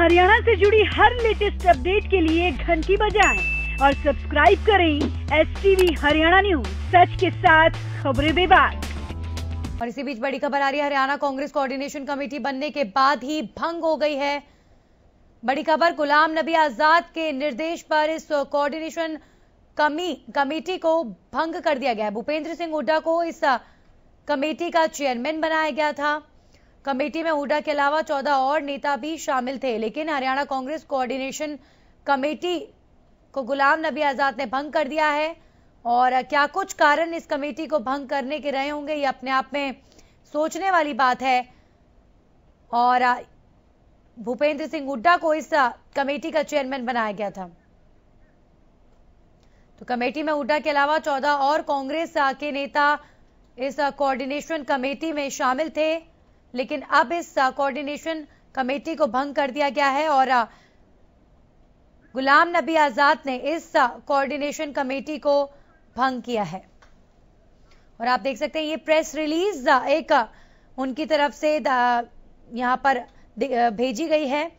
हरियाणा से जुड़ी हर latest update के लिए घंटी बजाएं और सब्सक्राइब करें STV हरियाणा न्यूज, सच के साथ खबरें बेबाक। और इसी बीच बड़ी खबर आ रही है, हरियाणा कांग्रेस कोऑर्डिनेशन कमेटी बनने के बाद ही भंग हो गई है। बड़ी खबर, गुलाम नबी आजाद के निर्देश पर इस कोऑर्डिनेशन कमेटी को भंग कर दिया गया है। भूपेंद्र सिंह हुड्डा को इस कमेटी का चेयरमैन बनाया गया था। कमेटी में हुड्डा के अलावा 14 और नेता भी शामिल थे, लेकिन हरियाणा कांग्रेस कोऑर्डिनेशन कमेटी को गुलाम नबी आजाद ने भंग कर दिया है। और क्या कुछ कारण इस कमेटी को भंग करने के रहे होंगे, ये अपने आप में सोचने वाली बात है। और भूपेंद्र सिंह हुड्डा को इस कमेटी का चेयरमैन बनाया गया था। तो कमेटी में हुड्डा के अलावा 14 और कांग्रेस के नेता इस कोऑर्डिनेशन कमेटी में शामिल थे, लेकिन अब इस कोऑर्डिनेशन कमेटी को भंग कर दिया गया है और गुलाम नबी आजाद ने इस कोऑर्डिनेशन कमेटी को भंग किया है। और आप देख सकते हैं, ये प्रेस रिलीज एक उनकी तरफ से यहां पर भेजी गई है।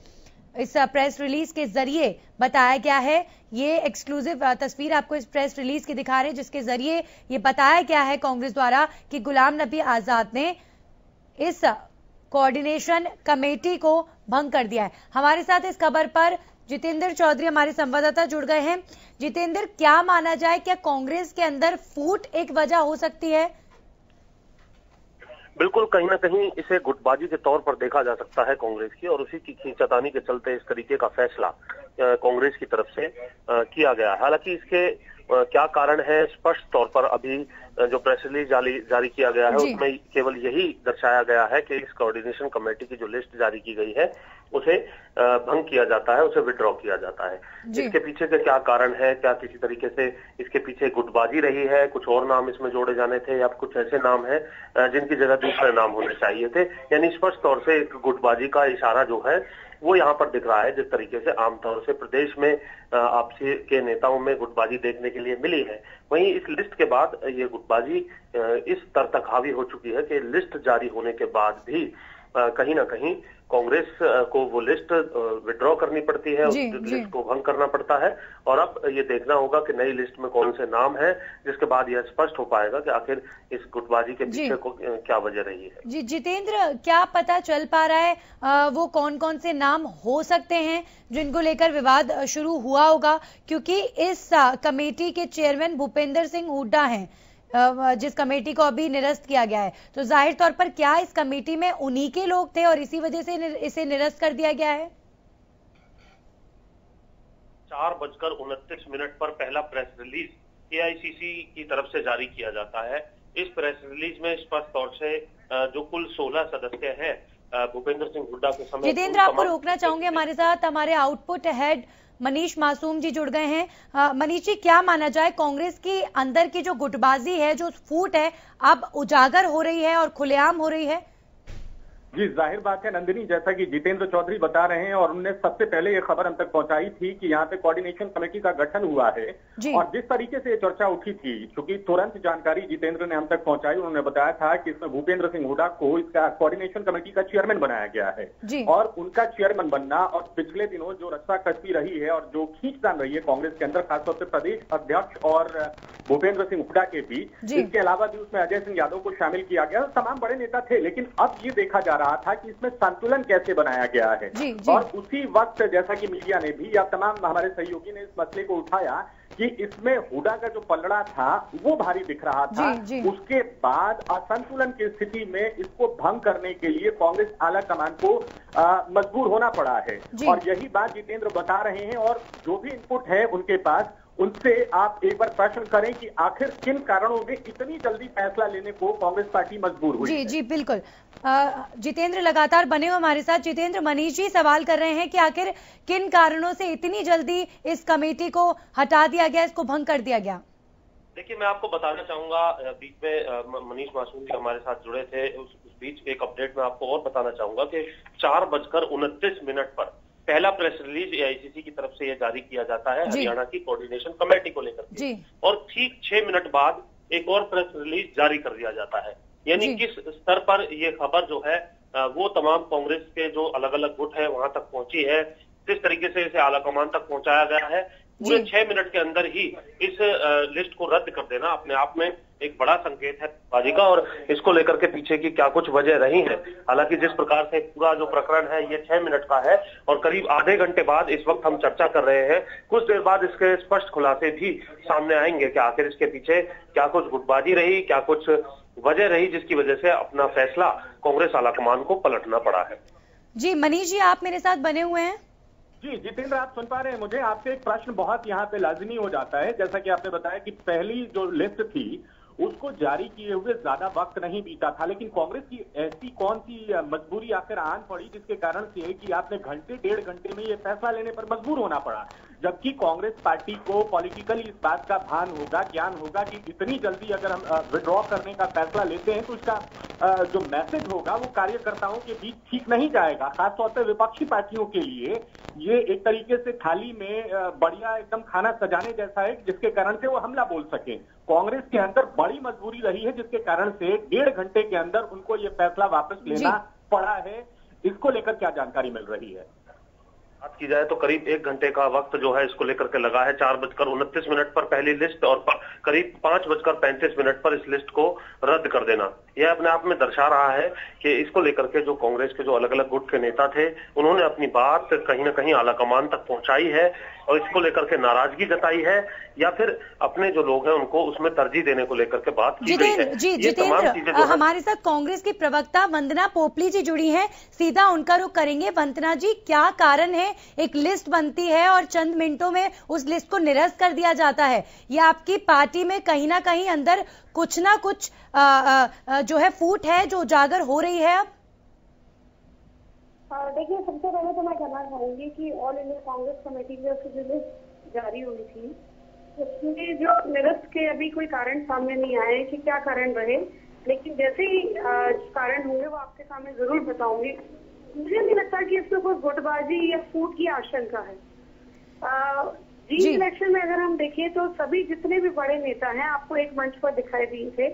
इस प्रेस रिलीज के जरिए बताया गया है, ये एक्सक्लूसिव तस्वीर आपको इस प्रेस रिलीज की दिखा रहे हैं, जिसके जरिए ये बताया गया है कांग्रेस द्वारा कि गुलाम नबी आजाद ने इस कोऑर्डिनेशन कमेटी को भंग कर दिया है। हमारे साथ इस खबर पर जितेंद्र चौधरी हमारे संवाददाता जुड़ गए हैं। जितेंद्र, क्या माना जाए, क्या कांग्रेस के अंदर फूट एक वजह हो सकती है? बिल्कुल, कहीं ना कहीं इसे गुटबाजी के तौर पर देखा जा सकता है कांग्रेस की, और उसी की खींचातानी के चलते इस तरीके का फैसला कांग्रेस की तरफ से किया गया। हालांकि इसके क्या कारण है, स्पष्ट तौर पर अभी जो प्रेस रिलीज जारी किया गया है उसमें केवल यही दर्शाया गया है कि इस कोऑर्डिनेशन कमेटी की जो लिस्ट जारी की गई है उसे भंग किया जाता है, उसे विड्रॉ किया जाता है। इसके पीछे के क्या कारण है, क्या किसी तरीके से इसके पीछे गुटबाजी रही है, कुछ और नाम इसमें जोड़े जाने थे, या कुछ ऐसे नाम हैं जिनकी जगह दूसरे नाम होने चाहिए थे, यानी स्पष्ट तौर से एक गुटबाजी का इशारा जो है वो यहाँ पर दिख रहा है। जिस तरीके से आमतौर से प्रदेश में आपसी के नेताओं में गुटबाजी देखने के लिए मिली है, वहीं इस लिस्ट के बाद ये गुटबाजी इस स्तर तक हावी हो चुकी है कि लिस्ट जारी होने के बाद भी कहीं ना कहीं कांग्रेस को वो लिस्ट विड्रॉ करनी पड़ती है, उस लिस्ट को भंग करना पड़ता है। और अब ये देखना होगा कि नई लिस्ट में कौन से नाम है, जिसके बाद यह स्पष्ट हो पाएगा कि आखिर इस गुटबाजी के पीछे को क्या वजह रही है। जी जितेंद्र, क्या पता चल पा रहा है वो कौन कौन से नाम हो सकते हैं जिनको लेकर विवाद शुरू हुआ होगा? क्योंकि इस कमेटी के चेयरमैन भूपेंद्र सिंह हुड्डा हैं, जिस कमेटी को अभी निरस्त किया गया है, तो जाहिर तौर पर क्या इस कमेटी में उन्हीं के लोग थे और इसी वजह से इसे निरस्त कर दिया गया है? 4:29 पर पहला प्रेस रिलीज AICC की तरफ से जारी किया जाता है। इस प्रेस रिलीज में स्पष्ट तौर से जो कुल 16 सदस्य हैं भूपेंद्र सिंह हुड्डा के समय। जितेंद्र, आपको रोकना चाहूंगे, हमारे साथ हमारे आउटपुट हेड मनीष मासूम जी जुड़ गए हैं। मनीष जी, क्या माना जाए, कांग्रेस की अंदर की जो गुटबाजी है, जो फूट है, अब उजागर हो रही है और खुलेआम हो रही है? जी, जाहिर बात है नंदिनी, जैसा कि जितेंद्र चौधरी बता रहे हैं और उन्होंने सबसे पहले ये खबर हम तक पहुंचाई थी कि यहाँ पे कोऑर्डिनेशन कमेटी का गठन हुआ है। और जिस तरीके से ये चर्चा उठी थी, क्योंकि तुरंत जानकारी जितेंद्र ने हम तक पहुंचाई, उन्होंने बताया था कि इसमें भूपेंद्र सिंह हुड्डा को इसका कोऑर्डिनेशन कमेटी का चेयरमैन बनाया गया है। और उनका चेयरमैन बनना और पिछले दिनों जो रस्साकसी रही है और जो खींचतान रही है कांग्रेस के अंदर, खासतौर से प्रदेश अध्यक्ष और भूपेंद्र सिंह हुड्डा के बीच, इसके अलावा भी उसमें अजय सिंह यादव को शामिल किया गया, तमाम बड़े नेता थे। लेकिन अब ये देखा जा रहा था कि इसमें संतुलन कैसे बनाया गया है। और उसी वक्त जैसा कि मीडिया ने भी या तमाम हमारे सहयोगी ने इस मसले को उठाया कि इसमें हुड्डा का जो पलड़ा था वो भारी दिख रहा था। उसके बाद असंतुलन की स्थिति में इसको भंग करने के लिए कांग्रेस आला कमान को मजबूर होना पड़ा है। और यही बात जितेंद्र बता रहे हैं, और जो भी इनपुट है उनके पास, उनसे आप एक बार प्रश्न करें कि आखिर किन कारणों में इतनी जल्दी फैसला लेने को कांग्रेस पार्टी मजबूर हुई। जी बिल्कुल। जितेंद्र लगातार बने हुए हमारे साथ। जितेंद्र, मनीष जी सवाल कर रहे हैं कि आखिर किन कारणों से इतनी जल्दी इस कमेटी को हटा दिया गया, इसको भंग कर दिया गया? देखिए, मैं आपको बताना चाहूंगा, बीच में मनीष मासूम जी हमारे साथ जुड़े थे, उस बीच एक अपडेट में आपको और बताना चाहूंगा कि 4:29 पर पहला प्रेस रिलीज AICC की तरफ से यह जारी किया जाता है हरियाणा की कोऑर्डिनेशन कमेटी को लेकर के, और ठीक 6 मिनट बाद एक और प्रेस रिलीज जारी कर दिया जाता है। यानी किस स्तर पर यह खबर जो है वो तमाम कांग्रेस के जो अलग अलग गुट है वहां तक पहुंची है। जिस तरीके से इसे आलाकमान तक पहुंचाया गया है, पूरे 6 मिनट के अंदर ही इस लिस्ट को रद्द कर देना अपने आप में एक बड़ा संकेत है बाजी का। और इसको लेकर के पीछे की क्या कुछ वजह रही है, हालांकि जिस प्रकार से पूरा जो प्रकरण है ये 6 मिनट का है और करीब आधे घंटे बाद इस वक्त हम चर्चा कर रहे हैं। कुछ देर बाद इसके स्पष्ट खुलासे भी सामने आएंगे कि आखिर इसके पीछे क्या कुछ गुटबाजी रही, क्या कुछ वजह रही जिसकी वजह से अपना फैसला कांग्रेस आलाकमान को पलटना पड़ा है। जी मनीष जी, आप मेरे साथ बने हुए हैं। जी जितेंद्र, आप सुन पा रहे हैं मुझे? आपसे एक प्रश्न बहुत यहाँ पे लाजमी हो जाता है। जैसा कि आपने बताया कि पहली जो लिस्ट थी उसको जारी किए हुए ज्यादा वक्त नहीं बीता था, लेकिन कांग्रेस की ऐसी कौन सी मजबूरी आखिर आन पड़ी जिसके कारण से कि आपने घंटे 1.5 घंटे में ये फैसला लेने पर मजबूर होना पड़ा, जबकि कांग्रेस पार्टी को पॉलिटिकली इस बात का भान होगा, ज्ञान होगा कि इतनी जल्दी अगर हम विड्रॉ करने का फैसला लेते हैं तो इसका जो मैसेज होगा वो कार्यकर्ताओं के बीच ठीक नहीं जाएगा। खासतौर पर विपक्षी पार्टियों के लिए ये एक तरीके से थाली में बढ़िया एकदम खाना सजाने जैसा है जिसके कारण से वो हमला बोल सके। कांग्रेस के अंदर बड़ी मजबूरी रही है जिसके कारण से 1.5 घंटे के अंदर उनको ये फैसला वापस लेना पड़ा है। इसको लेकर क्या जानकारी मिल रही है? बात की जाए तो करीब 1 घंटे का वक्त जो है इसको लेकर के लगा है। 4:29 पर पहली लिस्ट और करीब 5:35 पर इस लिस्ट को रद्द कर देना, यह अपने आप में दर्शा रहा है कि इसको लेकर के जो कांग्रेस के जो अलग अलग गुट के नेता थे उन्होंने अपनी बात कहीं ना कहीं आलाकमान तक पहुंचाई है और इसको लेकर के नाराजगी जताई है या फिर अपने जो लोग हैं उनको उसमें तरजीह देने को लेकर के बात की गई है। जी जितेंद्र, हमारे साथ कांग्रेस की प्रवक्ता वंदना पोपली जी जुड़ी हैं, सीधा उनका रुख करेंगे। वंदना जी, क्या कारण है एक लिस्ट बनती है और चंद मिनटों में उस लिस्ट को निरस्त कर दिया जाता है? ये आपकी पार्टी में कहीं ना कहीं अंदर कुछ ना कुछ जो है फूट है जो उजागर हो रही है अब? देखिए, सबसे पहले तो मैं कहना चाहूंगी कि ऑल इंडिया कांग्रेस कमेटी की जो लिस्ट जारी हुई थी उसमें जो निरस्त के अभी कोई कारण सामने नहीं आए कि क्या कारण रहे, लेकिन जैसे ही कारण होंगे वो आपके सामने जरूर बताऊंगी। मुझे नहीं लगता कि इसमें कोई गुटबाजी या फूट की आशंका है। जी इलेक्शन में अगर हम देखें तो सभी जितने भी बड़े नेता हैं आपको एक मंच पर दिखाई दिए थे।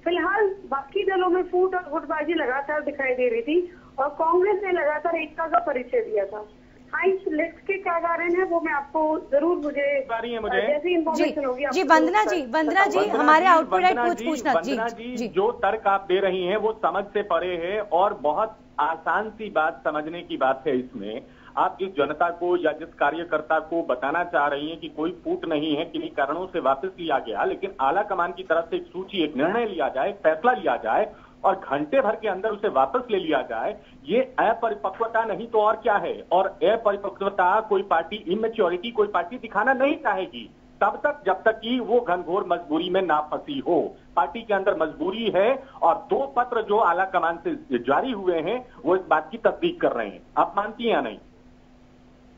फिलहाल बाकी दलों में फूट और गुटबाजी लगातार दिखाई दे रही थी और कांग्रेस ने लगातार एकता का परिचय दिया था। हाँ, इस लिस्ट के क्या कारण है वो मैं आपको जरूर मुझे जैसी इन्फॉर्मेशन होगी। जी वंदना जी हमारे आउटपुट है कुछ पूछना। जी जो तर्क आप दे रही हैं वो समझ से परे है और बहुत आसान सी बात समझने की बात है। इसमें आप जिस जनता को या जिस कार्यकर्ता को बताना चाह रही हैं कि कोई फूट नहीं है, किन्हीं कारणों से वापस लिया गया, लेकिन आला कमान की तरफ से एक सूची, एक निर्णय लिया जाए, एक फैसला लिया जाए और घंटे भर के अंदर उसे वापस ले लिया जाए, ये अपरिपक्वता नहीं तो और क्या है। और अपरिपक्वता कोई पार्टी, इमेच्योरिटी कोई पार्टी दिखाना नहीं चाहेगी तब तक जब तक कि वो घनघोर मजबूरी में ना फंसी हो। पार्टी के अंदर मजबूरी है और 2 पत्र जो आला कमान से जारी हुए हैं वो इस बात की तस्दीक कर रहे हैं। आप मानती हैं या नहीं?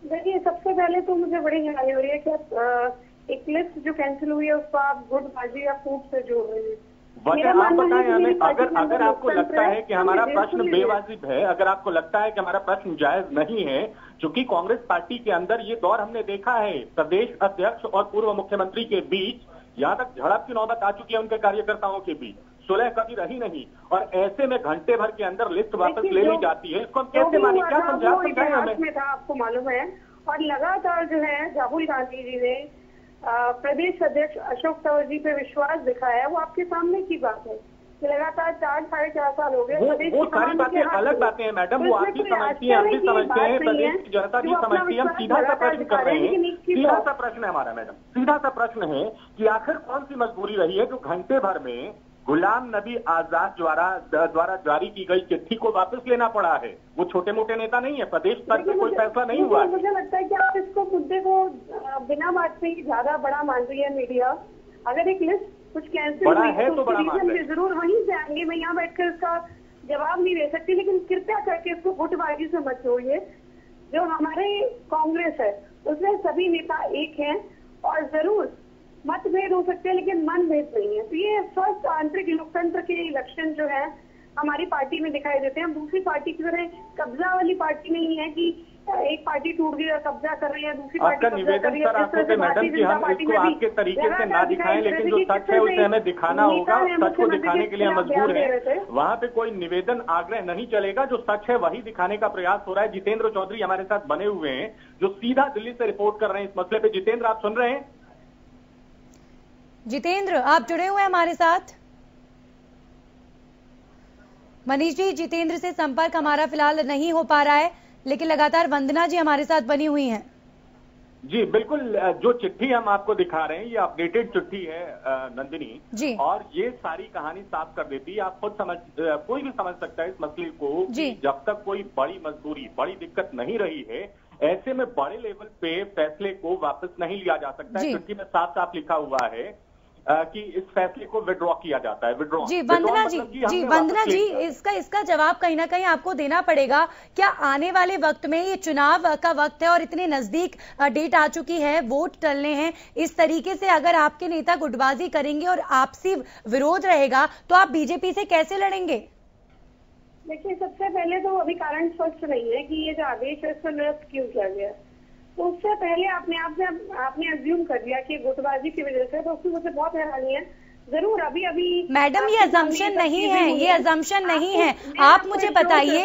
देखिए, सबसे पहले तो मुझे बड़ी हैरानी हो रही है कि एक लिस्ट जो कैंसिल हुई है उसको आप गुटबाजी या फूट से जोड़ रहे हैं। वजह आप बताएं हमें। अगर आपको लगता है कि हमारा प्रश्न बेवाजिब है, अगर आपको लगता है कि हमारा प्रश्न जायज नहीं है, क्योंकि कांग्रेस पार्टी के अंदर ये दौर हमने देखा है, प्रदेश अध्यक्ष और पूर्व मुख्यमंत्री के बीच यहाँ तक झड़प की नौबत आ चुकी है उनके कार्यकर्ताओं के बीच, सुलह कभी रही नहीं और ऐसे में घंटे भर के अंदर लिस्ट वापस ले ली जाती है। इसको हम कैसे माने? क्या समझाएं हमें? आपको मालूम है और लगातार जो है राहुल गांधी जी ने प्रदेश अध्यक्ष अशोक तंवर जी पे विश्वास दिखाया है, वो आपके सामने की बात है। लगातार 4-4.5 साल हो गए। वो सारी बातें अलग बातें हैं मैडम, वो आप भी समझती हैं, हम भी समझते हैं, प्रदेश की जनता भी समझती है। हम सीधा सा प्रश्न कर रहे हैं, सीधा सा प्रश्न है हमारा मैडम, सीधा सा प्रश्न है कि आखिर कौन सी मजबूरी रही है जो घंटे भर में गुलाम नबी आजाद द्वारा जारी की गई चिट्ठी को वापस लेना पड़ा है? वो छोटे मोटे नेता नहीं है, प्रदेश स्तर पर कोई फैसला नहीं हुआ। मुझे लगता है कि आप इसको मुद्दे को बिना बात से ज्यादा बड़ा मान रही है मीडिया। अगर एक लिस्ट कुछ कैंसिल बड़ा है तो बड़ा मान रहे हैं, जरूर वहीं से आएंगे। मैं यहाँ बैठकर इसका जवाब नहीं दे सकती, लेकिन कृपया करके इसको गुटबाजी से मत जोड़िए। जो हमारे कांग्रेस है उसमें सभी नेता एक हैं और जरूर मतभेद हो सकते हैं लेकिन मनभेद नहीं है। तो ये स्वस्थ आंतरिक लोकतंत्र के लक्षण जो है हमारी पार्टी में दिखाई देते हैं। हम दूसरी पार्टी की तरह कब्जा वाली पार्टी नहीं है कि एक पार्टी टूट गई और कब्जा कर रही है, दूसरी पार्टी आपका निवेदन सर आपको पे मैडम कि हम इसको आपके तरीके से ना दिखाएं, लेकिन जो सच है उसे हमें दिखाना होगा। सच को दिखाने के लिए हम मजबूर हैं। वहाँ पे कोई निवेदन आग्रह नहीं चलेगा, जो सच है वही दिखाने का प्रयास हो रहा है। जितेंद्र चौधरी हमारे साथ बने हुए हैं जो सीधा दिल्ली से रिपोर्ट कर रहे हैं इस मसले पे। जितेंद्र, आप सुन रहे हैं? जितेंद्र, आप जुड़े हुए हैं हमारे साथ? मनीष जी, जितेंद्र से संपर्क हमारा फिलहाल नहीं हो पा रहा है, लेकिन लगातार वंदना जी हमारे साथ बनी हुई हैं। जी बिल्कुल, जो चिट्ठी हम आपको दिखा रहे हैं ये अपडेटेड चिट्ठी है नंदिनी जी, और ये सारी कहानी साफ कर देती है। आप खुद कोई भी समझ सकता है इस मसले को जी। जब तक कोई बड़ी मजबूरी, बड़ी दिक्कत नहीं रही है, ऐसे में बड़े लेवल पे फैसले को वापस नहीं लिया जा सकता है। चिट्ठी में साफ साफ लिखा हुआ है कि इस फैसले को विड्रॉ किया जाता है। विड्रॉ जी वंदना जी, वंदना जी, इसका जवाब कहीं ना कहीं आपको देना पड़ेगा। क्या आने वाले वक्त में, ये चुनाव का वक्त है और इतने नजदीक डेट आ चुकी है, वोट टलने हैं, इस तरीके से अगर आपके नेता गुटबाजी करेंगे और आपसी विरोध रहेगा तो आप बीजेपी से कैसे लड़ेंगे? देखिए, सबसे पहले तो अभी कारण स्पष्ट नहीं है कि ये जो आदेश है इसको निरस्त क्यों किया गया। तो उससे पहले आपने अज्यूम कर लिया कि गुटबाजी की वजह से, तो उसमें मुझे बहुत हैरानी है। जरूर अभी मैडम ये अजम्पशन नहीं है, ये अजम्पशन नहीं है। आप मुझे बताइए,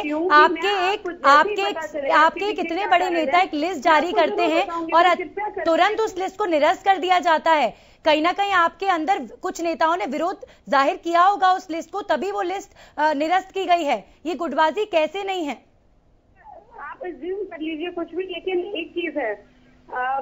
आपके कितने बड़े नेता एक लिस्ट जारी करते हैं और तुरंत उस लिस्ट को निरस्त कर दिया जाता है। कहीं ना कहीं आपके अंदर कुछ नेताओं ने विरोध जाहिर किया होगा उस लिस्ट को, तभी वो लिस्ट निरस्त की गई है। ये गुटबाजी कैसे नहीं है? आप अज्यूम कर लीजिए कुछ भी, लेकिन एक चीज है,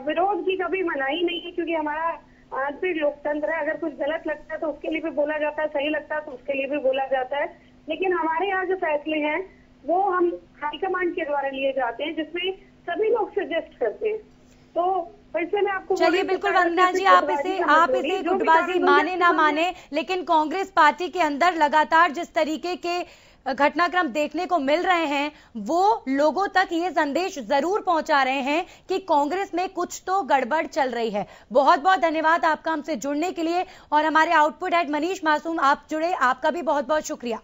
विरोध की कभी मनाही नहीं है, क्योंकि हमारा आंतरिक लोकतंत्र है। अगर कुछ गलत लगता है तो उसके लिए भी बोला जाता है, सही लगता है तो उसके लिए भी बोला जाता है। लेकिन हमारे यहाँ जो फैसले हैं वो हम हाईकमांड के द्वारा लिए जाते हैं, जिसमें सभी लोग सजेस्ट करते हैं। तो वैसे मैं आपको चलिए, बिल्कुल वंदना जी, आप इसे गुटबाजी माने ना माने, लेकिन कांग्रेस पार्टी के अंदर लगातार जिस तरीके के घटनाक्रम देखने को मिल रहे हैं वो लोगों तक ये संदेश जरूर पहुंचा रहे हैं कि कांग्रेस में कुछ तो गड़बड़ चल रही है। बहुत बहुत धन्यवाद आपका हमसे जुड़ने के लिए, और हमारे आउटपुट हेड मनीष मासूम आप जुड़े, आपका भी बहुत बहुत शुक्रिया।